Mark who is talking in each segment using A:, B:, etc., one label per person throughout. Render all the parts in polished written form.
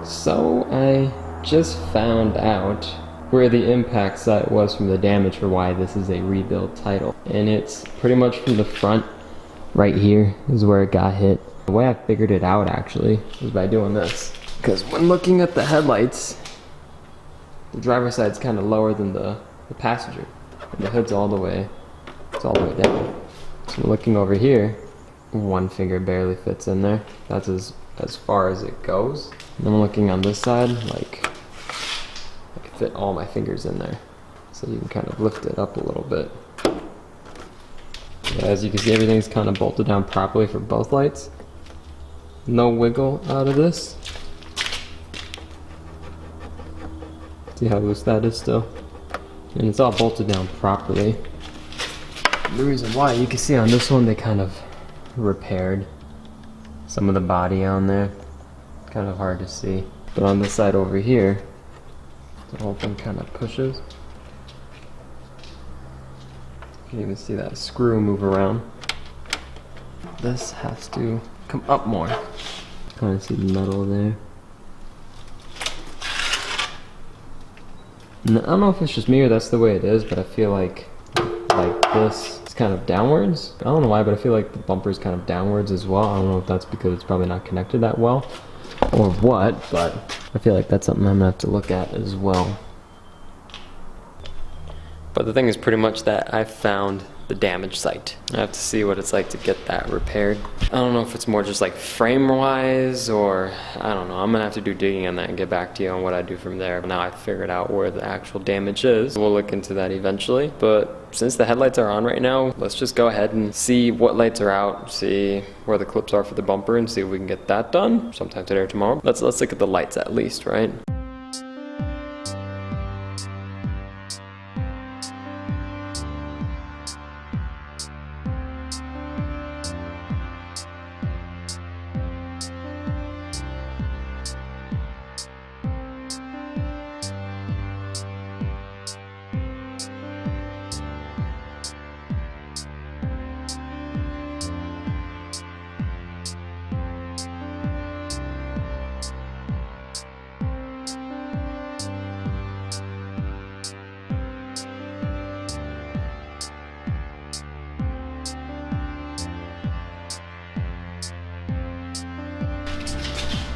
A: So I just found out where the impact site was from the damage for why this is a rebuild title. And it's pretty much from the front. Right here is where it got hit. The way I figured it out actually was by doing this. Because when looking at the headlights, the driver's side's kind of lower than the passenger. And the hood's all the way, it's all the way down. So looking over here, one finger barely fits in there. That's as far as it goes. And I'm looking on this side, like I can fit all my fingers in there. So you can kind of lift it up a little bit. Yeah, as you can see, everything's kind of bolted down properly for both lights. No wiggle out of this. See how loose that is still? And it's all bolted down properly. The reason why, you can see on this one, they kind of repaired some of the body on there. Kind of hard to see. But on this side over here, the whole thing kind of pushes. You can even see that screw move around. This has to come up more. Kind of see the metal there. And I don't know if it's just me or that's the way it is, but I feel like this is kind of downwards. I don't know why, but I feel like the bumper is kind of downwards as well. I don't know if that's because it's probably not connected that well or what, but I feel like that's something I'm gonna have to look at as well. But the thing is pretty much that I found the damage site. I have to see what it's like to get that repaired. I don't know if it's more just like frame wise or I don't know. I'm gonna have to do digging on that and get back to you on what I do from there. Now I've figured out where the actual damage is. We'll look into that eventually. But since the headlights are on right now, let's just go ahead and see what lights are out, see where the clips are for the bumper and see if we can get that done sometime today or tomorrow. Let's look at the lights at least, right?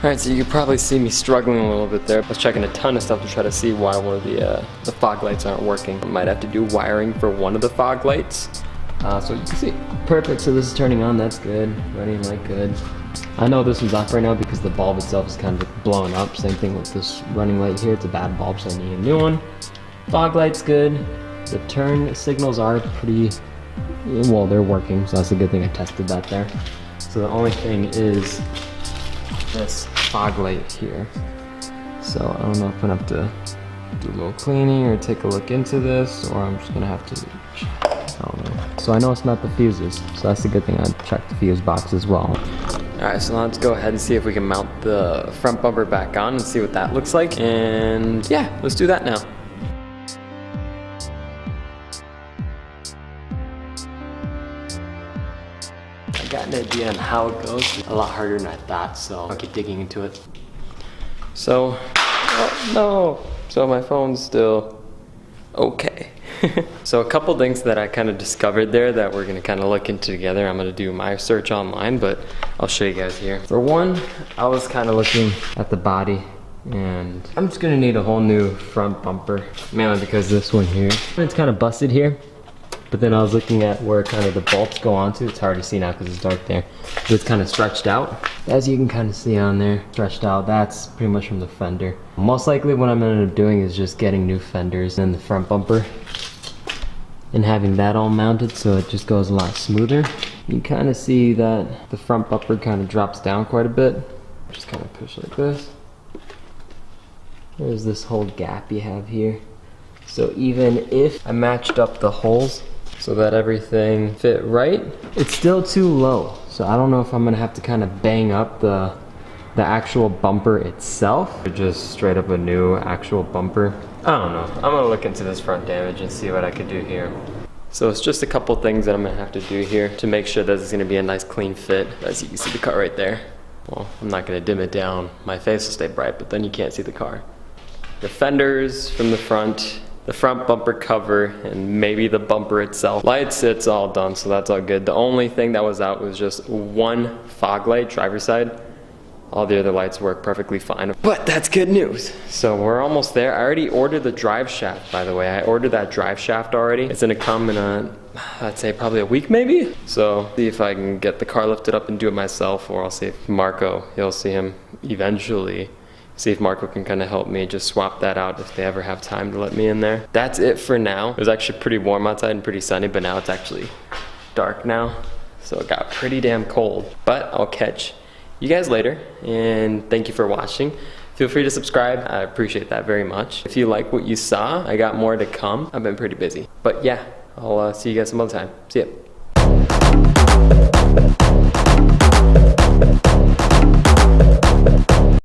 A: Alright, so you can probably see me struggling a little bit there. I was checking a ton of stuff to try to see why one of the fog lights aren't working. I might have to do wiring for one of the fog lights. So you can see, perfect, so this is turning on, that's good. Running light, good. I know this one's off right now because the bulb itself is kind of blowing up. Same thing with this running light here, it's a bad bulb, so I need a new one. Fog light's good. The turn signals are pretty, well, they're working, so that's a good thing I tested that there. So the only thing is this fog light here. So I don't know if I'm gonna have to do a little cleaning or take a look into this, or I'm just gonna have to, I don't know. So I know it's not the fuses, so that's a good thing. I checked the fuse box as well. Alright, so now let's go ahead and see if we can mount the front bumper back on and see what that looks like. And yeah, let's do that now. Got an idea on how it goes. A lot harder than I thought, so I'll keep digging into it. So, oh no! So my phone's still okay. So a couple things that I kind of discovered there that we're gonna kind of look into together. I'm gonna do my search online, but I'll show you guys here. For one, I was kind of looking at the body, and I'm just gonna need a whole new front bumper, mainly because this one here, it's kind of busted here. But then I was looking at where kind of the bolts go onto. It's hard to see now because it's dark there. But it's kind of stretched out. As you can kind of see on there, stretched out, that's pretty much from the fender. Most likely what I'm gonna end up doing is just getting new fenders in the front bumper and having that all mounted so it just goes a lot smoother. You kind of see that the front bumper kind of drops down quite a bit. Just kind of push like this. There's this whole gap you have here. So even if I matched up the holes so that everything fit right, it's still too low. So I don't know if I'm gonna have to kind of bang up the actual bumper itself or just straight up a new actual bumper. I don't know. I'm gonna look into this front damage and see what I could do here. So it's just a couple things that I'm gonna have to do here to make sure that it's gonna be a nice clean fit. As you can see the cut right there. Well, I'm not gonna dim it down. My face will stay bright, but then you can't see the car. The fenders from the front bumper cover, and maybe the bumper itself. Lights, it's all done, so that's all good. The only thing that was out was just one fog light, driver's side. All the other lights work perfectly fine, but that's good news. So we're almost there. I already ordered the drive shaft, by the way. I ordered that drive shaft already. It's gonna come in I'd say probably a week maybe. So see if I can get the car lifted up and do it myself, or I'll see if Marco, you'll see him eventually. See if Marco can kind of help me just swap that out if they ever have time to let me in there. That's it for now. It was actually pretty warm outside and pretty sunny, but now it's actually dark now. So it got pretty damn cold, but I'll catch you guys later, and thank you for watching. Feel free to subscribe. I appreciate that very much. If you like what you saw, I got more to come. I've been pretty busy, but yeah, I'll see you guys some other time. See ya.